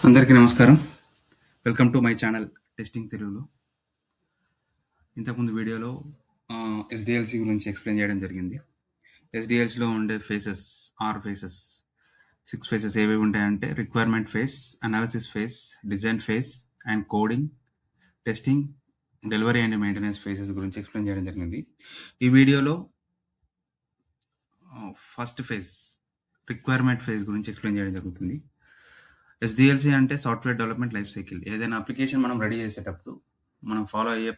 అందరికీ నమస్కారం. Welcome to my channel testing తెలుగులో. ఇంతకుముందు వీడియోలో ఎస్‌డిఎల్‌సి గురించి ఎక్స్‌ప్లెయిన్ చేయడం జరిగింది. ఎస్‌డిఎల్‌సిలో ఉండే ఫేసెస్, 6 ఫేసెస్, 6 ఫేసెస్ ఏవేవి ఉంటాయంటే requirement face, analysis face, design face and coding, testing, delivery and maintenance faces గురించి ఎక్స్‌ప్లెయిన్ చేయడం జరిగింది. ఈ వీడియోలో ఫస్ట్ ఫేజ్ రిక్వైర్మెంట్ ఫేజ్ గురించి ఎక్స్‌ప్లెయిన్ చేయడం జరుగుతుంది. ఎస్‌డిఎల్‌సి అంటే సాఫ్ట్‌వేర్ డెవలప్‌మెంట్ లైఫ్ సైకిల్. ఏదైనా అప్లికేషన్ మనం రెడీ చేసేటప్పుడు మనం ఫాలో అయ్యే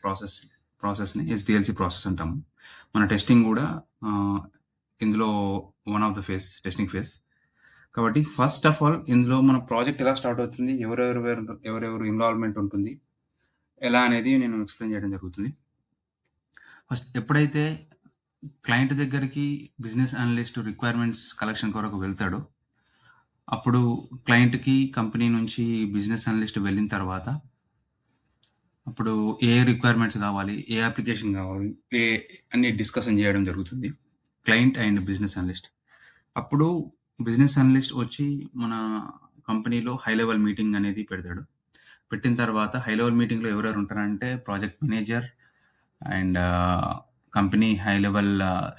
ప్రాసెస్‌ని ఎస్‌డిఎల్‌సి ప్రాసెస్ అంటాము. మన టెస్టింగ్ గూడా ఇందులో one of the phase testing phase. కాబట్టి ఫస్ట్ ఆఫ్ ఆల్ ఇందులో మన ప్రాజెక్ట్ ఎలా స్టార్ట్ అవుతుంది, ఎవరెవరు ఇన్వాల్వ్‌మెంట్ ఉంటుంది, ఎలా అనేది నేను ఎక్స్‌ప్లెయిన్ చేయడం జరుగుతుంది. ఫస్ట్ ఎప్పుడైతే క్లయింట్ దగ్గరికి బిజినెస్ అనలిస్ట్ రిక్వైర్మెంట్స్ కలెక్షన్ కొరకు వెళ్తాడో, అప్పుడు క్లయింట్‌కి కంపెనీ నుంచి బిజినెస్ అనలిస్ట్ వెళ్ళిన తర్వాత, అప్పుడు ఏ రిక్వైర్మెంట్స్ కావాలి, ఏ అప్లికేషన్ కావాలి, అన్ని డిస్కషన్ చేయడం జరుగుతుంది. Client and business analyst. అప్పుడు బిజినెస్ అనలిస్ట్ వచ్చి మన కంపెనీలో హై లెవెల్ మీటింగ్ అనేది పెడతాడు. పెట్టిన తర్వాత హై లెవెల్ మీటింగ్‌లో ఎవరెవరు ఉంటారంటే project manager and company high level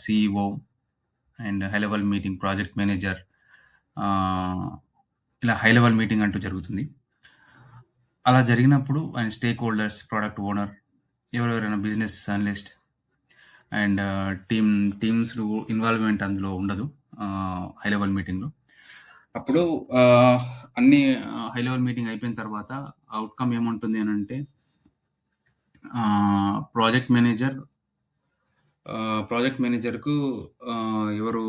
CEO and high level meeting project manager, ఇలా హై లెవెల్ మీటింగ్ అంటూ జరుగుతుంది. అలా జరిగినప్పుడు ఆయన స్టేక్ హోల్డర్స్, ప్రొడక్ట్ ఓనర్, ఎవరెవరైనా business analyst and teams involvement అందులో ఉండదు హై లెవెల్ మీటింగ్‌లో. అప్పుడు అన్ని హై లెవెల్ మీటింగ్ అయిపోయిన తర్వాత అవుట్‌కమ్ ఏముంటుంది అనంటే ప్రాజెక్ట్ మేనేజర్‌కు ఎవరు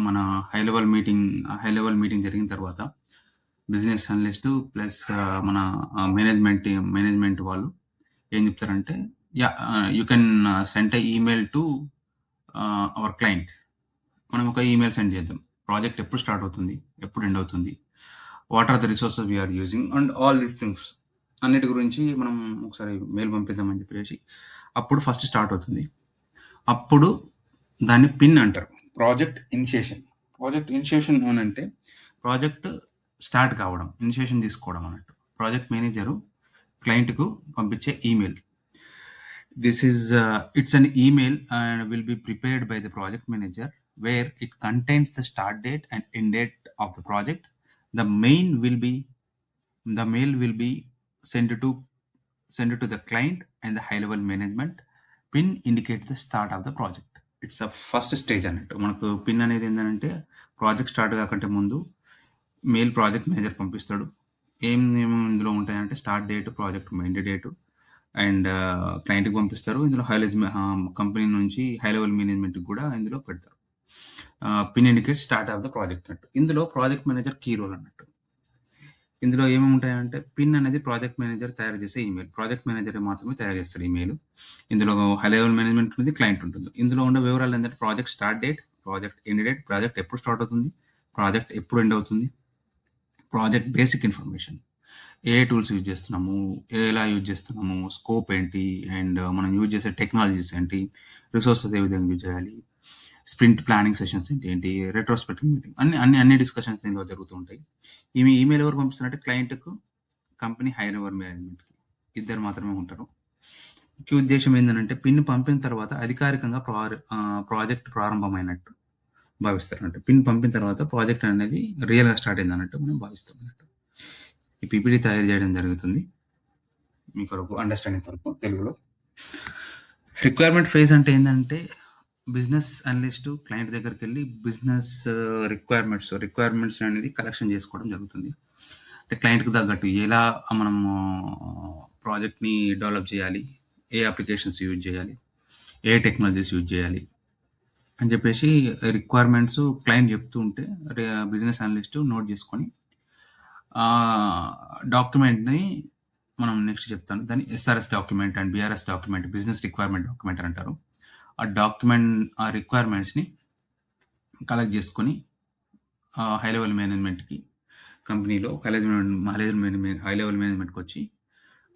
మన హై లెవెల్ మీటింగ్ జరిగిన తర్వాత బిజినెస్ అనలిస్ట్ ప్లస్ మన మేనేజ్మెంట్ వాళ్ళు ఏం చెప్తారంటే, you can send a email to our client. మనం ఒక ఈమెయిల్ సెండ్ చేద్దాం. ప్రాజెక్ట్ ఎప్పుడు స్టార్ట్ అవుతుంది, ఎప్పుడు ఎండ్ అవుతుంది, what are the resources we are using and all these things అన్నిటి గురించి మనం ఒకసారి మెయిల్ పంపిద్దామని చెప్పేసి అప్పుడు ఫస్ట్ స్టార్ట్ అవుతుంది. అప్పుడు దాన్ని పిన్ అంటారు. ప్రాజెక్ట్ ఇనిషియేషన్ అని అంటే ప్రాజెక్ట్ స్టార్ట్ కావడం, ఇనిషియేషన్ తీసుకోవడం అన్నట్టు. ప్రాజెక్ట్ మేనేజరు క్లయింట్‌కు పంపించే email. It's an email and will be prepared by the project manager where it contains the start date and end date of the project. The mail will be sent to the client and the high level management. Pin indicates the start of the project. It's a first stage అన్నట్టు. మనకు pin అనేది ఏంటంటే project start కాకంటే ముందు mail project manager పంపిస్తాడు. ఏమేమి ఇందులో ఉంటాయంటే start date, project end date and క్లయింట్‌కి పంపిస్తారు. ఇందులో కంపెనీ నుంచి హై లెవెల్ మేనేజ్మెంట్‌కి కూడా ఇందులో పెడతారు. Pin indicates start of the project అన్నట్టు. ఇందులో ప్రాజెక్ట్ మేనేజర్ కీ రోల్ అన్నట్టు. ఇందులో ఏమేమి ఉంటాయంటే పిన్ అనేది ప్రాజెక్ట్ మేనేజర్ తయారు చేసే ఈమెయిల్. ప్రాజెక్ట్ మేనేజర్ మాత్రమే తయారు చేస్తాడు ఈమెయిల్. ఇందులో హై లెవెల్ మేనేజ్మెంట్ ఉంటుంది, క్లయింట్ ఉంటుంది. ఇందులో ఉండే వివరాలు ఏంటంటే project start date, project end date, project ఎప్పుడు స్టార్ట్ అవుతుంది, ప్రాజెక్ట్ ఎప్పుడు ఎండ్ అవుతుంది, ప్రాజెక్ట్ బేసిక్ ఇన్ఫర్మేషన్, ఏ టూల్స్ యూజ్ చేస్తున్నాము, ఎలా యూజ్ చేస్తున్నాము, స్కోప్ ఏంటి అండ్ మనం యూజ్ చేసే టెక్నాలజీస్ ఏంటి, రిసోర్సెస్ ఏ విధంగా యూజ్ చేయాలి, స్ప్రింట్ ప్లానింగ్ సెషన్స్ ఏంటి, రెట్రోస్పెక్టివ్ మీటింగ్ అన్ని డిస్కషన్స్ దీనిలో జరుగుతూ ఉంటాయి. ఈమెయిల్ ఎవరు పంపిస్తున్నారంటే క్లయింట్‌కు, కంపెనీ హై లెవెల్ మేనేజ్మెంట్‌కి. ఇద్దరు మాత్రమే ఉంటారు. ముఖ్య ఉద్దేశ్యం ఏంటంటే పిన్ పంపిన తర్వాత అధికారికంగా ప్రాజెక్ట్ ప్రారంభమైనట్టు భావిస్తారు. అంటే పిన్ పంపిన తర్వాత ప్రాజెక్ట్ అనేది రియల్‌గా స్టార్ట్ అయింది అన్నట్టు మనం భావిస్తాం అన్నట్టు. ఈ పీపీటీ తయారు చేయడం జరుగుతుంది మీ కొరకు అండర్స్టాండింగ్ కొరకు తెలుగులో. రిక్వైర్మెంట్ ఫేజ్ అంటే ఏంటంటే బిజినెస్ అనలిస్ట్ క్లయింట్ దగ్గరికి వెళ్ళి బిజినెస్ రిక్వైర్మెంట్స్ అనేది కలెక్షన్ చేసుకోవడం జరుగుతుంది. అంటే క్లయింట్‌కి తగ్గట్టు ఎలా మనము ప్రాజెక్ట్‌ని డెవలప్ చేయాలి, ఏ అప్లికేషన్స్ యూజ్ చేయాలి, ఏ టెక్నాలజీస్ యూజ్ చేయాలి అని చెప్పేసి రిక్వైర్మెంట్స్ క్లయింట్ చెప్తూ ఉంటే బిజినెస్ అనలిస్ట్ నోట్ చేసుకొని డాక్యుమెంట్‌ని మనం నెక్స్ట్ చెప్తాను. దాన్ని SRS document and BRS document, business requirement document అని అంటారు. ఆ రిక్వైర్మెంట్స్‌ని కలెక్ట్ చేసుకొని హై లెవెల్ మేనేజ్మెంట్‌కి కంపెనీలో హై లెవెల్ మేనేజ్మెంట్‌కి వచ్చి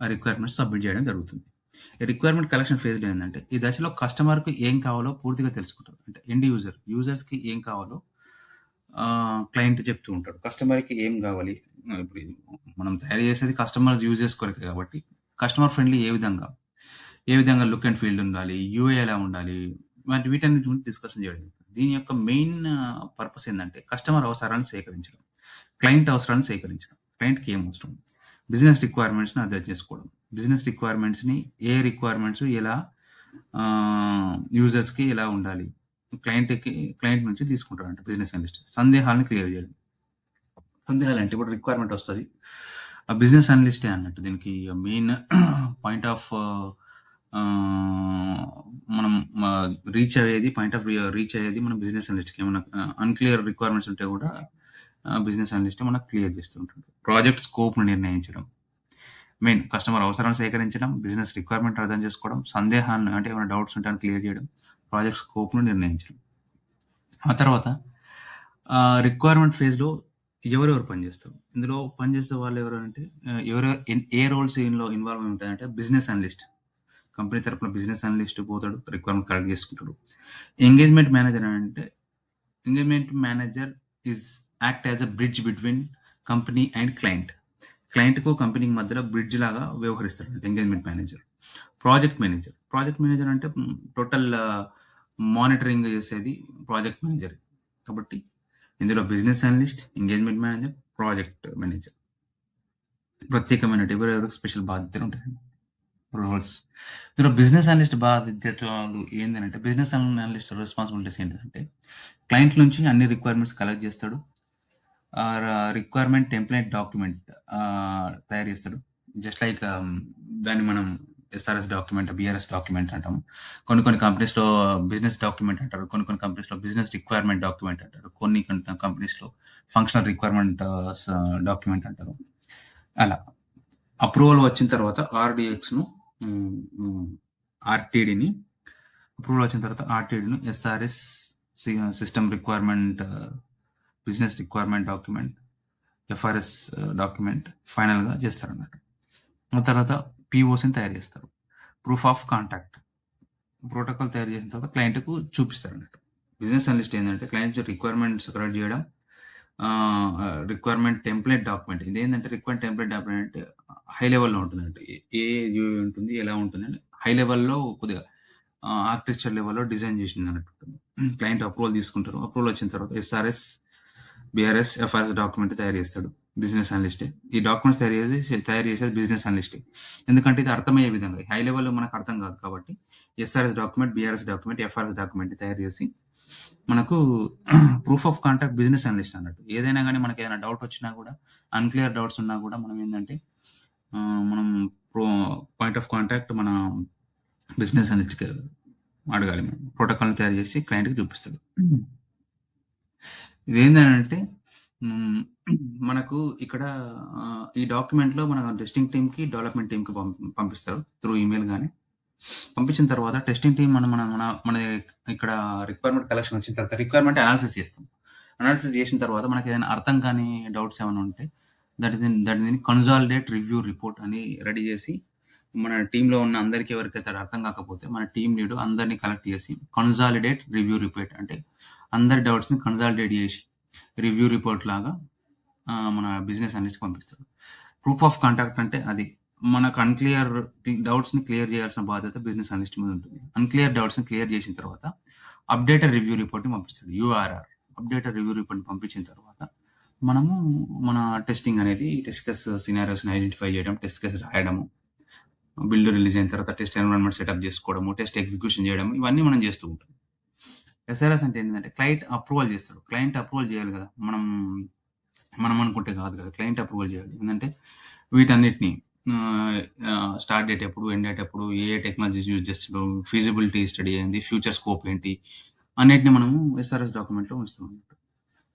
ఆ రిక్వైర్మెంట్స్ సబ్మిట్ చేయడం జరుగుతుంది. ఈ రిక్వైర్మెంట్ కలెక్షన్ ఫేజ్‌లో ఏందంటే ఈ దశలో కస్టమర్‌కి ఏం కావాలో పూర్తిగా తెలుసుకుంటారు. అంటే ఎండ్ యూజర్స్‌కి ఏం కావాలో క్లయింట్ చెప్తూ ఉంటాడు. కస్టమర్‌కి ఏం కావాలి, ఇప్పుడు ఇది మనం తయారు చేసేది కస్టమర్స్ యూజెస్ కొరకే కాబట్టి, కస్టమర్ ఫ్రెండ్లీ ఏ విధంగా లుక్ అండ్ ఫీల్ ఉండాలి, యూఐ ఎలా ఉండాలి, వీటన్నిటి గురించి డిస్కషన్ చేయడం. దీని యొక్క మెయిన్ పర్పస్ ఏందంటే, కస్టమర్ అవసరాలను సేకరించడం, క్లయింట్ అవసరాలను సేకరించడం. క్లయింట్‌కి ఏం అవసరం? బిజినెస్ రిక్వైర్మెంట్స్‌ని అర్థం చేసుకోవడం. బిజినెస్ రిక్వైర్మెంట్స్‌ని ఏ రిక్వైర్మెంట్స్ ఎలా యూజర్స్‌కి ఎలా ఉండాలి? క్లయింట్ నుంచి తీసుకుంటాడంట బిజినెస్ అనలిస్ట్. సందేహాలను క్లియర్ చేయడం. సందేహాలంటే ఇప్పుడు రిక్వైర్మెంట్ వస్తది. ఆ బిజినెస్ అనలిస్టే అన్నట్టు దీనికి మెయిన్ పాయింట్ ఆఫ్ ఆహ్, మనం రీచ్ అయ్యేది మన బిజినెస్ అనలిస్ట్‌కి. ఏమన్నా అన్‌క్లియర్ రిక్వైర్మెంట్స్ ఉంటే గూడా బిజినెస్ అనలిస్టే మనకు క్లియర్ చేస్తూ ఉంటాడు. ప్రాజెక్ట్ స్కోప్‌ని నిర్ణయించడం. మెయిన్ కస్టమర్ అవసరాలను సేకరించడం, బిజినెస్ రిక్వైర్మెంట్ అర్థం చేసుకోవడం, సందేహాలను అంటే ఏమైనా డౌట్స్ ఉంటే క్లియర్ చేయడం, ప్రాజెక్ట్ స్కోప్‌ను నిర్ణయించడం. ఆ తర్వాత రిక్వైర్మెంట్ ఫేజ్‌లో ఎవరెవరు పనిచేస్తారు? ఇందులో పనిచేసే వాళ్ళెవరంటే ఏ రోల్స్ ఇందులో ఇన్వాల్వ్ అయి ఉంటాయంటే బిజినెస్ అనలిస్ట్. కంపెనీ తరపున బిజినెస్ అనలిస్ట్ పోతాడు. రిక్వైర్మెంట్ కలెక్ట్ చేసుకుంటాడు. ఎంగేజ్‌మెంట్ మేనేజర్ అంటే engagement manager is act as a bridge between company and client. క్లయింట్‌కు, కంపెనీకి మధ్యలో బ్రిడ్జ్ లాగా వ్యవహరిస్తాడు ఎంగేజ్‌మెంట్ మేనేజర్. ప్రాజెక్ట్ మేనేజర్ అంటే టోటల్ మానిటరింగ్ చేసేది ప్రాజెక్ట్ మేనేజర్. కాబట్టి ఇందులో business analyst, engagement manager, project manager ప్రత్యేకమైనటు ఎవరెవరికి స్పెషల్ బాధ్యతలుంటాయి. రోల్స్. ఇందులో బిజినెస్ అనలిస్ట్ బాధ్యతలు ఏందనంటే, బిజినెస్ అనలిస్ట్ రెస్పాన్సిబిలిటీస్ ఏంటిదంటే, క్లయింట్ నుంచి అన్ని రిక్వైర్మెంట్స్ కలెక్ట్ చేస్తాడు. రిక్వైర్మెంట్ టెంప్లేట్ డాక్యుమెంట్ తయారు చేస్తాడు. జస్ట్ లైక్ దాన్ని మనం ఎస్ఆర్ఎస్ డాక్యుమెంట్, బీఆర్ఎస్ డాక్యుమెంట్ అంటాము. కొన్ని కంపెనీస్‌లో బిజినెస్ డాక్యుమెంట్ అంటారు. కొన్ని కంపెనీస్‌లో బిజినెస్ రిక్వైర్మెంట్ డాక్యుమెంట్ అంటారు. కంపెనీస్‌లో ఫంక్షనల్ రిక్వైర్మెంట్ డాక్యుమెంట్ అంటారు. అలా. అప్రూవల్ వచ్చిన తర్వాత ఆర్‌డీఎక్స్‌ను హ్మ్. హ్మ్. ఆర్‌టీడీని అప్రూవల్ వచ్చిన తర్వాత ఆర్‌టీడీని SRS system requirement, business requirement document, FRS document ఫైనల్‌గా చేస్తారన్నట్టు. ఆ తర్వాత పీఓసీని తయారు చేస్తారు. Proof of contact. ప్రోటోకాల్ తయారు చేసిన తర్వాత క్లయింట్‌కు చూపిస్తారన్నట్టు. బిజినెస్ అనలిస్ట్ ఏందంటే క్లయింట్స్ రిక్వైర్మెంట్స్ కలెక్ట్ చేయడం, రిక్వైర్మెంట్ టెంప్లేట్ డాక్యుమెంట్. ఇదేందంటే రిక్వైర్మెంట్ టెంప్లేట్ డాక్యుమెంట్ హై లెవెల్‌లో ఉంటుందండి. ఏ యూఐ ఉంటుంది, ఎలా ఉంటుందని హై లెవెల్‌లో కొద్దిగా ఆర్కిటెక్చర్ లెవెల్‌లో డిజైన్ చేసిందన్నట్టు. క్లయింట్ అప్రూవల్ తీసుకుంటారు. అప్రూవల్ వచ్చిన తర్వాత ఎస్ఆర్ఎస్, బీఆర్ఎస్, ఎఫ్ఆర్ఎస్ డాక్యుమెంట్ తయారు చేస్తాడు బిజినెస్ అనలిస్టే. ఈ డాక్యుమెంట్స్ తయారు చేసేది బిజినెస్ అనలిస్టే. ఎందుకంటే ఇది అర్థమయ్యే విధంగా హై లెవెల్‌లో మనకు అర్థం కాదు కాబట్టి SRS document, BRS document, FRS document తయారు చేసి మనకు proof of contact business analyst అన్నట్టు. ఏదైనా గాని మనకేదైనా డౌట్ వచ్చినా గూడా, అన్‌క్లియర్ డౌట్స్ ఉన్నా గూడా మనం ఏందంటే మనం ప్రో పాయింట్ ఆఫ్ కాంటాక్ట్ మన బిజినెస్ అనలిస్ట్‌కి అడగాలి మనం. ప్రోటోకాల్‌ని తయారు చేసి క్లయింట్‌కి చూపిస్తాడు. ఇదేందనంటే హ్మ్. మనకు ఇక్కడ ఈ డాక్యుమెంట్‌లో మన టెస్టింగ్ టీమ్‌కి, డెవలప్‌మెంట్ టీమ్‌కి పంపిస్తారు త్రూ ఈమెయిల్ గాని. పంపించిన తర్వాత టెస్టింగ్ టీమ్ మన మన మన మన ఇక్కడ రిక్వైర్మెంట్ కలెక్షన్ వచ్చిన తర్వాత రిక్వైర్మెంట్ అనాలిసిస్ చేస్తాం. అనాలిసిస్ చేసిన తర్వాత మనకేదైనా అర్థం కాని డౌట్స్ ఏమైనా ఉంటే దాటిని కన్సాలిడేట్ రివ్యూ రిపోర్ట్ అని రెడీ చేసి మన టీమ్‌లో ఉన్న అందరికి ఎవరికైతే అది అర్థం కాకపోతే మన టీమ్ లీడ్ అందరిని కలెక్ట్ చేసి కన్సాలిడేట్ రివ్యూ రిపోర్ట్ అంటే అందరి డౌట్స్‌ని కన్సాలిడేట్ చేసి రివ్యూ రిపోర్ట్ లాగా మన బిజినెస్ అనలిస్ట్‌కి పంపిస్తాడు. ప్రూఫ్ ఆఫ్ కాంటాక్ట్ అంటే అది. మనకు డౌట్స్‌ని క్లియర్ చేయాల్సిన బాధ్యత బిజినెస్ అనలిస్ట్ మీద ఉంటుంది. అన్‌క్లియర్ డౌట్స్‌ని క్లియర్ చేసిన తర్వాత అప్డేటెడ్ రివ్యూ రిపోర్ట్‌ని పంపిస్తాడు. యూఆర్ఆర్. అప్డేటెడ్ రివ్యూ రిపోర్ట్‌ని పంపించిన తర్వాత మనము మన టెస్టింగ్ అనేది టెస్ట్ కేస్ సినారియోస్‌ని ఐడెంటిఫై చేయడం, టెస్ట్ కేస్ రాయడము, బిల్డ్ రిలీజ్ అయిన తర్వాత టెస్ట్ ఎన్విరాన్మెంట్ సెటప్ చేసుకోవడము, టెస్ట్ ఎగ్జిక్యూషన్ చేయడం ఇవన్నీ మనం చేస్తూ ఉంటాం. ఎస్ఆర్ఎస్ అంటే ఏంటంటే క్లయింట్ అప్రూవల్ చేస్తాడు. క్లయింట్ అప్రూవల్ చేయాలి కదా! మనం అనుకుంటే కాదు కదా! క్లయింట్ అప్రూవల్ చేయాలి. ఏందంటే వీటన్నిటిని స్టార్ట్ డేట్ ఎప్పుడు, ఎండ్ డేట్ ఎప్పుడు, ఏ టెక్నాలజీస్ యూజ్ చేస్తున్నాడు, ఫీజిబిలిటీ స్టడీ ఏంది, ఫ్యూచర్ స్కోప్ ఏంటి, అన్నిటిని మనము ఎస్ఆర్ఎస్ డాక్యుమెంట్‌లో ఉంచుతాం అన్నట్టు.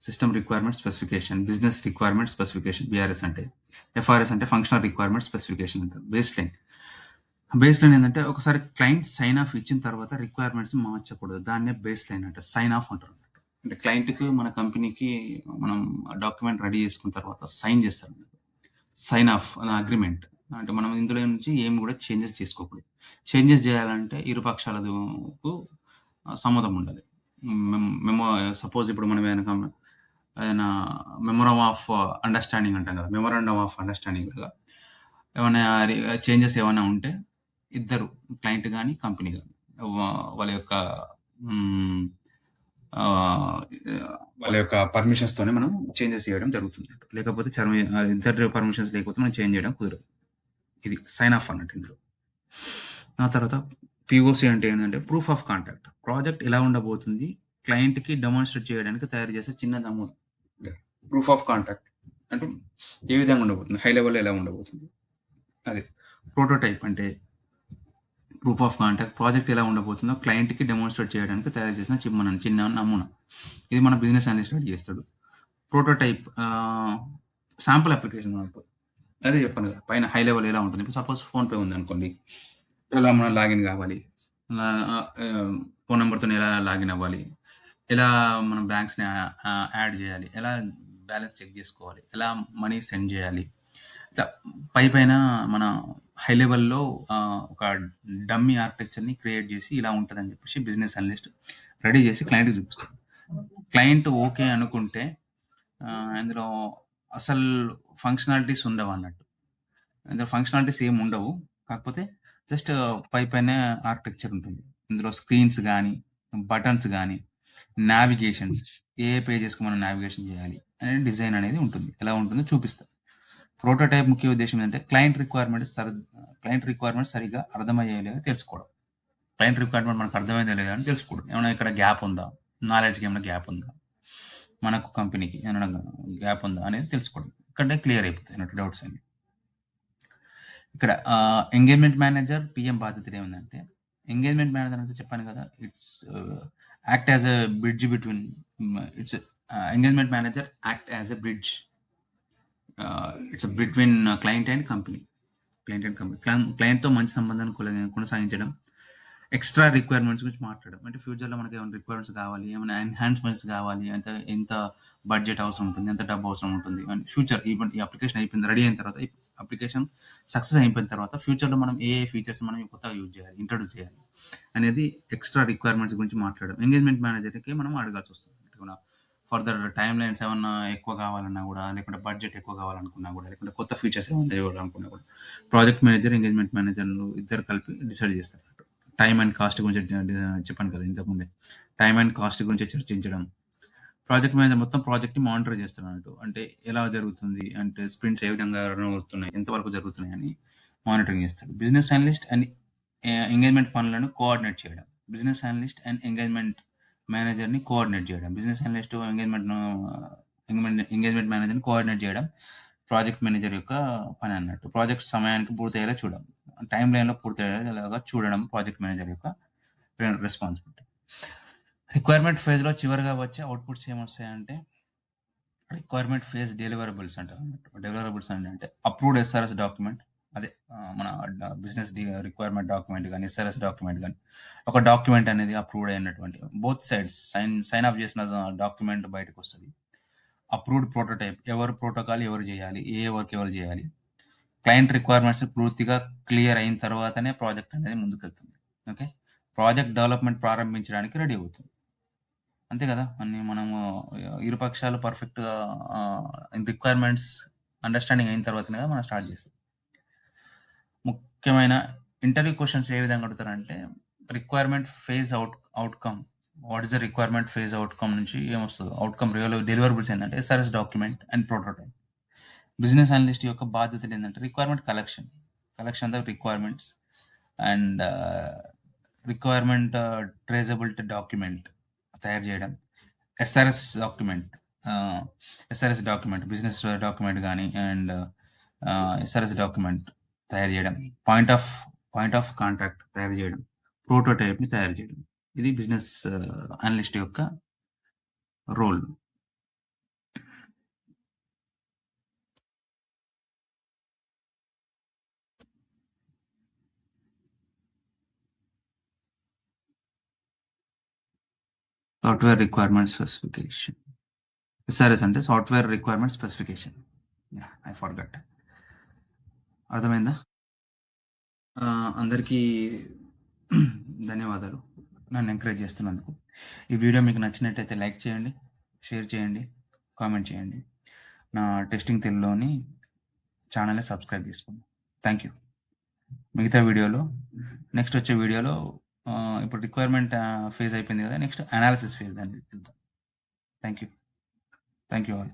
System requirement specification, business requirement specification BRS అంటే. ఎఫ్ఆర్ఎస్ అంటే ఫంక్షనల్ రిక్వైర్మెంట్ స్పెసిఫికేషన్ అంటారు. బేస్ లైన్ ఏందంటే ఒకసారి క్లయింట్ సైన్ ఆఫ్ ఇచ్చిన తర్వాత రిక్వైర్మెంట్స్ మార్చకూడదు. దాన్నే బేస్ లైన్ అంటారు. సైన్ ఆఫ్ అంటారు. అంటే క్లయింట్‌కి, మన కంపెనీకి మనం డాక్యుమెంట్ రెడీ చేసుకున్న తర్వాత సైన్ చేస్తారు. Sign off agreement. అంటే మనం ఇందులో నుంచి ఏమి కూడా చేంజెస్ చేసుకోకూడదు. చేంజెస్ చేయాలంటే ఇరు పక్షాలకు సమ్మతం ఉండాలి. మెమో సపోజ్ ఇప్పుడు మనం ఏదైనా ఏదైనా మెమోరామ్ ఆఫ్ అండర్‌స్టాండింగ్ అంటాం కదా! మెమోరాండమ్ ఆఫ్ అండర్‌స్టాండింగ్ లాగా ఏమన్నా చేంజెస్ ఏమన్నా ఉంటే ఇద్దరు క్లయింట్ గాని, కంపెనీ గాని వాళ్ళ యొక్క హ్మ్. ఆహ్, వాళ్ళ యొక్క పర్మిషన్స్‌తోనే మనం చేంజెస్ చేయడం జరుగుతుంది. లేకపోతే ఇద్దరి పర్మిషన్స్ లేకపోతే మనం చేంజ్ చేయడం కుదరదు. ఇది సైన్ ఆఫ్ అన్నట్టు ఇందులో. ఆ తర్వాత పీఓసీ అంటే ఏంటంటే ప్రూఫ్ ఆఫ్ కాంట్రాక్ట్. ప్రాజెక్ట్ ఎలా ఉండబోతుంది, క్లయింట్‌కి డెమాన్‌స్ట్రేట్ చేయడానికి తయారు చేసే చిన్న నమూనా. ప్రూఫ్ ఆఫ్ కాంట్రాక్ట్ అంటే ఏ విధంగా ఉండబోతుంది, హై లెవెల్‌లో ఎలా ఉండబోతుంది. అదే ప్రోటోటైప్ అంటే ప్రూఫ్ ఆఫ్ కాంట్రాక్ట్ ప్రాజెక్ట్ ఎలా ఉండబోతుందో క్లయింట్‌కి డెమాన్‌స్ట్రేట్ చేయడానికి తయారు చేసిన చిన్న నమూనా. ఇది మన బిజినెస్ అనలిస్ట్ రెడీ చేస్తాడు. ప్రోటోటైప్ శాంపుల్ అప్లికేషన్ అన్నట్టు. అదే చెప్పాను కదా! పైన హై లెవెల్ ఎలా ఉంటుంది. ఇప్పుడు సపోజ్ ఫోన్‌పే ఉందనుకోండి. ఎలా మనం లాగిన్ కావాలి. ఫోన్ నంబర్‌తోని ఎలా లాగిన్ అవ్వాలి. ఎలా మనం బ్యాంక్స్‌ని యాడ్ చేయాలి. ఎలా బ్యాలెన్స్ చెక్ చేసుకోవాలి. ఎలా మనీ సెండ్ చేయాలి. ఇట్లా పైన మన హై లెవెల్‌లో ఒక డమ్మీ ఆర్కిటెక్చర్‌ని క్రియేట్ చేసి ఇలా ఉంటదని చెప్పేసి బిజినెస్ అనలిస్ట్ రెడీ చేసి క్లయింట్‌కి చూపిస్తాడు. క్లయింట్ ఓకే అనుకుంటే ఇందులో అసలు ఫంక్షనాలిటీస్ ఉండవన్నట్టు. ఇందులో ఫంక్షనాలిటీస్ ఏమి ఉండవు. కాకపోతే జస్ట్ పైనే ఆర్కిటెక్చర్ ఉంటుంది. ఇందులో స్క్రీన్స్ గానీ, బటన్స్ గానీ, నావిగేషన్స్ ఏ పేజెస్‌కి మనం నావిగేషన్ చేయాలి అనే డిజైన్ అనేది ఉంటుంది. ఎలా ఉంటుందో చూపిస్తా. ప్రోటోటైప్ ముఖ్య ఉద్దేశ్యం ఏంటంటే క్లయింట్ రిక్వైర్మెంట్స్ సరిగ్గా అర్థమయ్యేలాగా తెలుసుకోవడం. క్లయింట్ రిక్వైర్మెంట్ మనకు అర్థమైందా లేదా అని తెలుసుకోవడం. ఏమైనా ఇక్కడ గ్యాప్ ఉందా? నాలెడ్జ్‌కి ఏమైనా గ్యాప్ ఉందా? మనకు కంపెనీకి ఏమైనా గ్యాప్ ఉందా అనేది తెలుసుకోవడం. ఇక్కడనే క్లియర్ అయిపోతాయి అన్నట్టు డౌట్స్ అన్నీ. ఇక్కడ ఎంగేజ్‌మెంట్ మేనేజర్, పీఎం బాధ్యతలు ఏముందంటే, ఎంగేజ్‌మెంట్ మేనేజర్ అంటే చెప్పాను కదా! It's act as a bridge between it's engagement manager act as a bridge. It's between client and company. క్లయింట్‌తో మంచి సంబంధాన్ని కొనసాగించడం. ఎక్స్‌ట్రా రిక్వైర్మెంట్స్ గురించి మాట్లాడడం. అంటే ఫ్యూచర్‌లో మనకి ఏమైనా రిక్వైర్మెంట్స్ కావాలి, ఏమైనా ఎన్హాన్స్‌మెంట్స్ కావాలి అంటే ఎంత బడ్జెట్ అవసరం ఉంటుంది, ఎంత డబ్బు అవసరం ఉంటుంది. అండ్ ఫ్యూచర్ ఈవెన్ ఈ అప్లికేషన్ అయిపోయింది, రెడీ అయిన తర్వాత ఈ అప్లికేషన్ సక్సెస్ అయిపోయిన తర్వాత ఫ్యూచర్‌లో మనం ఏ ఫీచర్స్ మనం కొత్తగా యూజ్ చేయాలి, ఇంట్రొడ్యూస్ చేయాలి అనేది ఎక్స్‌ట్రా రిక్వైర్మెంట్స్ గురించి మాట్లాడడం. ఎంగేజ్‌మెంట్ మేనేజర్‌కి మనం అడగాల్సొస్తుంది. ఫర్దర్ టైమ్ లైన్స్ ఏమన్నా ఎక్కువ కావాలన్నా కూడా, లేకుంటే బడ్జెట్ ఎక్కువ కావాలనుకున్నా కూడా, లేకుంటే కొత్త ఫీచర్స్ ఏమన్నా చేయాలనుకున్నా కూడా, ప్రాజెక్ట్ మేనేజర్, ఎంగేజ్‌మెంట్ మేనేజర్‌లు ఇద్దరు కలిపి డిసైడ్ చేస్తారు. టైమ్ అండ్ కాస్ట్ గురించి చెప్పాను కదా ఇంతకుముందే. టైమ్ అండ్ కాస్ట్ గురించి చర్చించడం. ప్రాజెక్ట్ మేనేజర్ మొత్తం ప్రాజెక్ట్‌ని మానిటర్ చేస్తాడన్నట్టు. అంటే ఎలా జరుగుతుంది? అంటే స్ప్రింట్స్ ఏ విధంగా రన్ అవుతున్నాయి? ఎంతవరకు జరుగుతున్నాయని మానిటరింగ్ చేస్తాడు. బిజినెస్ అనలిస్ట్ అండ్ ఎంగేజ్‌మెంట్ పనులను కోఆర్డినేట్ చేయడం. బిజినెస్ అనలిస్ట్ అండ్ ఎంగేజ్‌మెంట్ మేనేజర్‌ని కోఆర్డినేట్ చేయడం. బిజినెస్ అనలిస్ట్ ఎంగేజ్‌మెంట్ మేనేజర్‌ని కోఆర్డినేట్ చేయడం ప్రాజెక్ట్ మేనేజర్ యొక్క పని అన్నట్టు. ప్రాజెక్ట్ సమయానికి పూర్తయ్యేలా చూడడం. టైమ్ లైన్‌లో పూర్తయ్యేలాగా చూడడం ప్రాజెక్ట్ మేనేజర్ యొక్క రెస్పాన్సిబిలిటీ. రిక్వైర్మెంట్ ఫేజ్‌లో చివరగా వచ్చే అవుట్‌పుట్స్ ఏమొస్తాయంటే రిక్వైర్మెంట్ ఫేజ్ డెలివరబుల్స్ అంటారన్నట్టు. డెలివరబుల్స్ అంటే అప్రూవ్డ్ ఎస్ఆర్ఎస్ డాక్యుమెంట్. అదే మన బిజినెస్ రిక్వైర్మెంట్ డాక్యుమెంట్ గాని, ఎస్ఆర్ఎస్ డాక్యుమెంట్ గాని, ఒక డాక్యుమెంట్ అనేది అప్రూవ్డ్ అయినటువంటి బోత్ సైడ్స్ సైన్ ఆఫ్ చేసిన డాక్యుమెంట్ బయటకొస్తది. అప్రూవ్డ్ ప్రోటోటైప్ ఎవరు ప్రోటోకాల్ ఎవరు చేయాలి? ఏ వర్క్ ఎవరు చేయాలి? క్లయింట్ రిక్వైర్మెంట్స్ పూర్తిగా క్లియర్ అయిన తర్వాతనే ప్రాజెక్ట్ అనేది ముందుకెళ్తుంది. ఓకే. ప్రాజెక్ట్ డెవలప్‌మెంట్ ప్రారంభించడానికి రెడీ అవుతుంది. అంతే కదా! మనము ఇరు పక్షాలు పర్ఫెక్ట్‌గా రిక్వైర్మెంట్స్ అండర్‌స్టాండింగ్ అయిన తర్వాతనే కదా మనం స్టార్ట్ చేస్తాం. ముఖ్యమైన ఇంటర్వ్యూ క్వెషన్స్ ఏ విధంగా అడుగుతారంటే requirement phase outcome. What is the requirement phase outcome నుంచి ఏమొస్తదో ఔట్‌కమ్ డెలివరబుల్స్ ఏందంటే SRS document and prototype. Business analyst యొక్క బాధ్యతలు ఏంటంటే requirement collection of requirements and requirement traceability document తయారు చేయడం. SRS document SRS document business document కానీ and SRS document తయారు చేయడం. పాయింట్ ఆఫ్ కాంటాక్ట్ తయారు చేయడం. ప్రోటోటైప్‌ని తయారు చేయడం. ఇది బిజినెస్ అనలిస్ట్ యొక్క role. Software requirement specification. SRS అంటే software requirement specification. Yeah! I forgot. అర్థమైందా? అందరికీ ధన్యవాదాలు. నన్ను ఎంకరేజ్ చేస్తున్నందుకు. ఈ వీడియో మీకు నచ్చినట్టయితే లైక్ చేయండి, షేర్ చేయండి. కామెంట్ చేయండి. నా టెస్టింగ్ తెలుగులోని ఛానల్‌ని సబ్స్క్రైబ్ చేసుకోండి. Thank you. మిగతా వీడియోలో నెక్స్ట్ వచ్చే వీడియోలో ఇప్పుడు రిక్వైర్మెంట్ ఫేజ్ అయిపోయింది కదా! నెక్స్ట్ అనాలిసిస్ ఫేజ్ అనేది వెళ్దాం. Thank you. Thank you all.